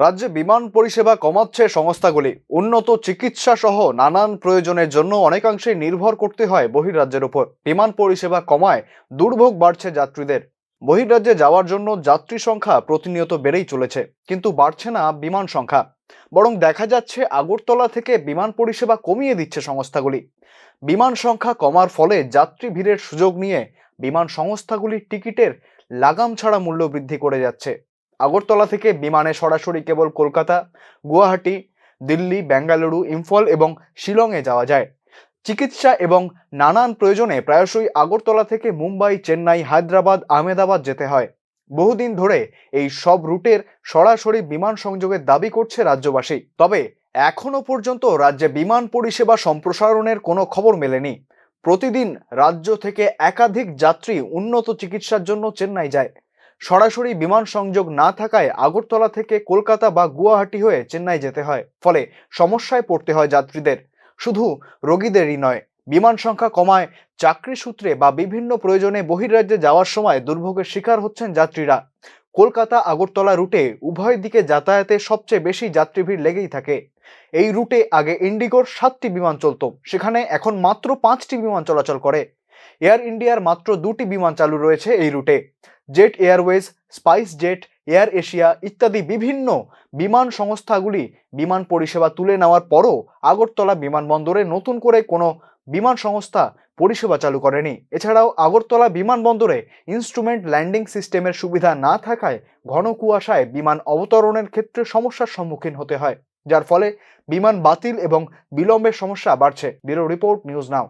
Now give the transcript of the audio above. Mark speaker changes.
Speaker 1: রাজ্যে বিমান পরিষেবা কমাচ্ছে সংস্থাগুলি। উন্নত চিকিৎসা সহ নানান প্রয়োজনের জন্য অনেকাংশেই নির্ভর করতে হয় বহির্রাজ্যের উপর। বিমান পরিষেবা কমায় দুর্ভোগ বাড়ছে যাত্রীদের। বহির্রাজ্যে যাওয়ার জন্য যাত্রী সংখ্যা প্রতিনিয়ত বেড়েই চলেছে, কিন্তু বাড়ছে না বিমান সংখ্যা। বরং দেখা যাচ্ছে আগরতলা থেকে বিমান পরিষেবা কমিয়ে দিচ্ছে সংস্থাগুলি। বিমান সংখ্যা কমার ফলে যাত্রী ভিড়ের সুযোগ নিয়ে বিমান সংস্থাগুলি টিকিটের লাগাম ছাড়া মূল্য বৃদ্ধি করে যাচ্ছে। আগরতলা থেকে বিমানে সরাসরি কেবল কলকাতা, গুয়াহাটি, দিল্লি, বেঙ্গালুরু, ইম্ফল এবং শিলংয়ে যাওয়া যায়। চিকিৎসা এবং নানান প্রয়োজনে প্রায়শই আগরতলা থেকে মুম্বাই, চেন্নাই, হায়দ্রাবাদ, আহমেদাবাদ যেতে হয়। বহুদিন ধরে এই সব রুটের সরাসরি বিমান সংযোগের দাবি করছে রাজ্যবাসী। তবে এখনো পর্যন্ত রাজ্যে বিমান পরিষেবা সম্প্রসারণের কোনো খবর মেলেনি। প্রতিদিন রাজ্য থেকে একাধিক যাত্রী উন্নত চিকিৎসার জন্য চেন্নাই যায়। সরাসরি বিমান সংযোগ না থাকায় আগরতলা থেকে কলকাতা বা গুয়াহাটি হয়ে চেন্নাই যেতে হয়। ফলে সমস্যায় পড়তে হয় যাত্রীদের। শুধু রোগীদেরই নয়, বিমান সংখ্যা কমায় চাকরি সূত্রে বা বিভিন্ন প্রয়োজনে বহির্রাজ্যে যাওয়ার সময় দুর্ভোগের শিকার হচ্ছেন যাত্রীরা। কলকাতা আগরতলা রুটে উভয় দিকে যাতায়াতে সবচেয়ে বেশি যাত্রী ভিড় লেগেই থাকে। এই রুটে আগে ইন্ডিগোর 7টি বিমান চলত, সেখানে এখন মাত্র 5টি বিমান চলাচল করে। এয়ার ইন্ডিয়ার মাত্র 2টি বিমান চালু রয়েছে এই রুটে। Jet Airways, spice jet, air Asia ইত্যাদি বিভিন্ন বিমান সংস্থাগুলি বিমান পরিষেবা তুলে নেওয়ার পরও আগরতলা বিমানবন্দরে নতুন করে কোনো বিমান সংস্থা পরিষেবা চালু করেনি। এছাড়াও আগরতলা বিমানবন্দরে ইনস্ট্রুমেন্ট ল্যান্ডিং সিস্টেমের সুবিধা না থাকায় ঘন কুয়াশায় বিমান অবতরণের ক্ষেত্রে সমস্যার সম্মুখীন হতে হয়, যার ফলে বিমান বাতিল এবং বিলম্বের সমস্যা বাড়ছে। Bureau report, news now.